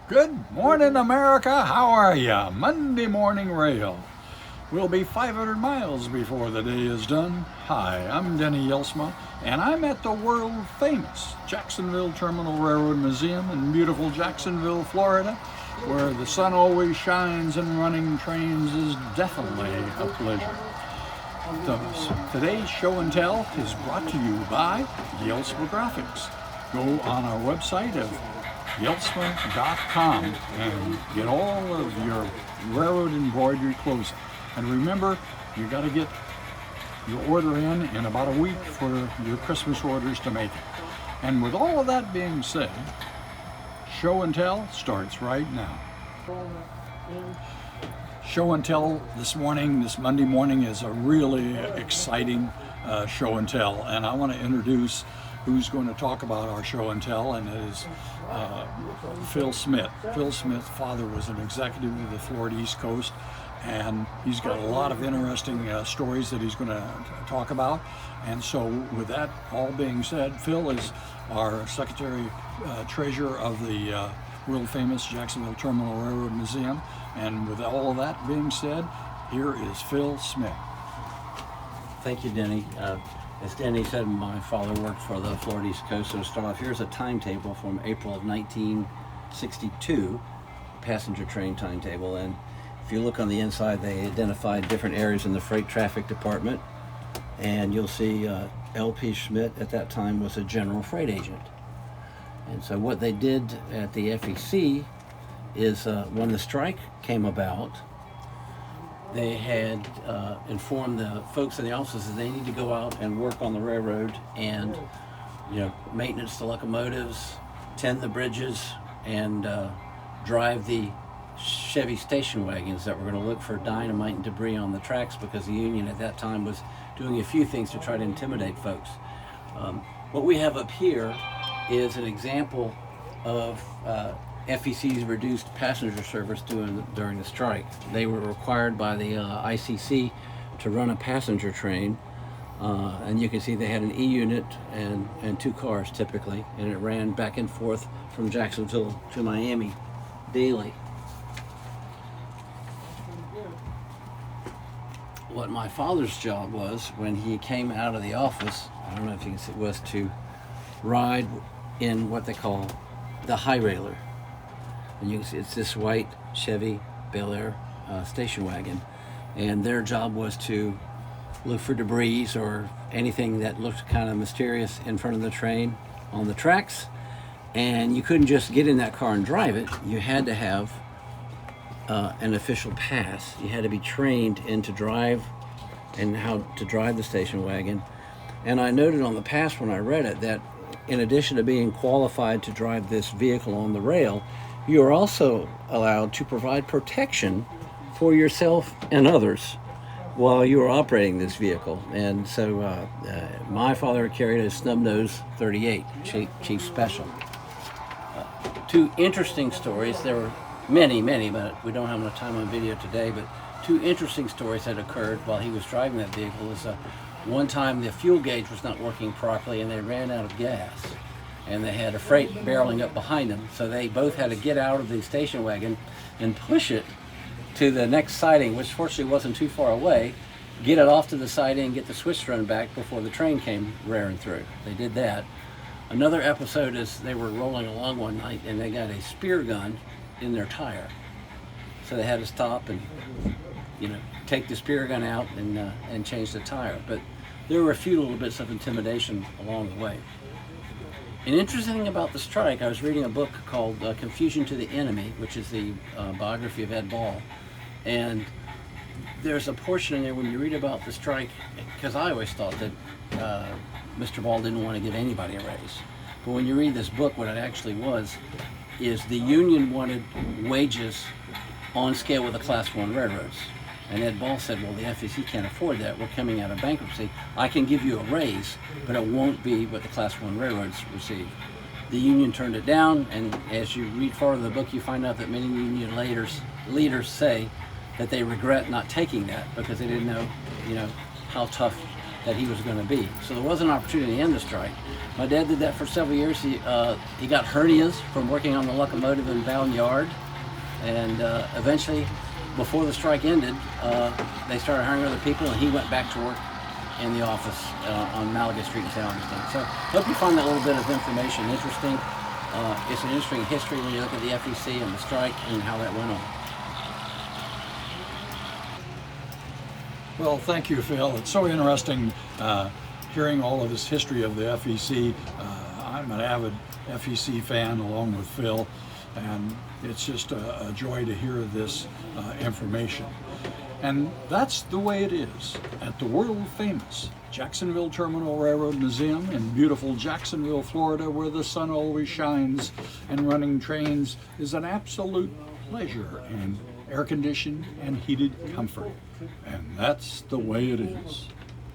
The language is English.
Good morning, America. How are ya? Monday Morning Rail. We'll be 500 miles before the day is done. Hi, I'm Denny Jelsma, and I'm at the world famous Jacksonville Terminal Railroad Museum in beautiful Jacksonville, Florida, where the sun always shines and running trains is definitely a pleasure. Today's show and tell is brought to you by Jelsma Graphics. Go on our website of Jelsma.com and get all of your railroad embroidery clothing. And remember, you got to get your order in about a week for your Christmas orders to make it. And with all of that being said, show and tell starts right now. Show and tell this Monday morning, is a really exciting show and tell. And I want to introduce who's going to talk about our show and tell, and it is Phil Schmitt. Phil Schmitt's father was an executive of the Florida East Coast, and he's got a lot of interesting stories that he's going to talk about. And so with that all being said, Phil is our Secretary Treasurer of the world famous Jacksonville Terminal Railroad Museum. And with all of that being said, here is Phil Schmitt. Thank you, Denny. As Denny said, my father worked for the Florida East Coast, so to start off, here's a timetable from April of 1962, passenger train timetable, and if you look on the inside, they identified different areas in the freight traffic department, and you'll see L.P. Schmitt at that time was a general freight agent. And so what they did at the FEC is when the strike came about, they had informed the folks in the offices that they need to go out and work on the railroad and, maintenance the locomotives, tend the bridges, and drive the Chevy station wagons that were going to look for dynamite and debris on the tracks, because the union at that time was doing a few things to try to intimidate folks. What we have up here is an example of FEC's reduced passenger service during the strike. They were required by the ICC to run a passenger train, and you can see they had an E unit and two cars typically, and it ran back and forth from Jacksonville to Miami daily. What my father's job was when he came out of the office, I don't know if you can see, was to ride in what they call the high railer. And you can see it's this white Chevy Bel Air station wagon, and their job was to look for debris or anything that looked kind of mysterious in front of the train on the tracks. And you couldn't just get in that car and drive it. You had to have an official pass. You had to be trained in to drive and how to drive the station wagon. And I noted on the pass when I read it that in addition to being qualified to drive this vehicle on the rail, you are also allowed to provide protection for yourself and others while you are operating this vehicle. And so my father carried a snub-nose 38 Chief Special. Two interesting stories. There were many, but we don't have enough time on video today, but two interesting stories that occurred while he was driving that vehicle. Is one time the fuel gauge was not working properly and they ran out of gas, and they had a freight barreling up behind them, so they both had to get out of the station wagon and push it to the next siding, which fortunately wasn't too far away, get it off to the siding and get the switch run back before the train came rearing through. They did that. Another episode is they were rolling along one night and they got a spear gun in their tire. So they had to stop and take the spear gun out and change the tire. But there were a few little bits of intimidation along the way. An interesting thing about the strike, I was reading a book called Confusion to the Enemy, which is the biography of Ed Ball. And there's a portion in there when you read about the strike, because I always thought that Mr. Ball didn't want to give anybody a raise. But when you read this book, what it actually was is the union wanted wages on scale with the Class 1 railroads. And Ed Ball said, well, the FEC can't afford that. We're coming out of bankruptcy. I can give you a raise, but it won't be what the Class 1 railroads receive. The union turned it down, and as you read further in the book, you find out that many union leaders say that they regret not taking that because they didn't know, how tough that he was going to be. So there was an opportunity to end the strike. My dad did that for several years. He got hernias from working on the locomotive in Bound Yard, and eventually, before the strike ended, they started hiring other people, and he went back to work in the office on Malaga Street in Galveston. So I hope you find that little bit of information interesting. It's an interesting history when you look at the FEC and the strike and how that went on. Well, thank you, Phil. It's so interesting hearing all of this history of the FEC. I'm an avid FEC fan along with Phil, and it's just a joy to hear this information. And that's the way it is at the world famous Jacksonville Terminal Railroad Museum in beautiful Jacksonville, Florida, where the sun always shines and running trains is an absolute pleasure and air-conditioned and heated comfort. And that's the way it is.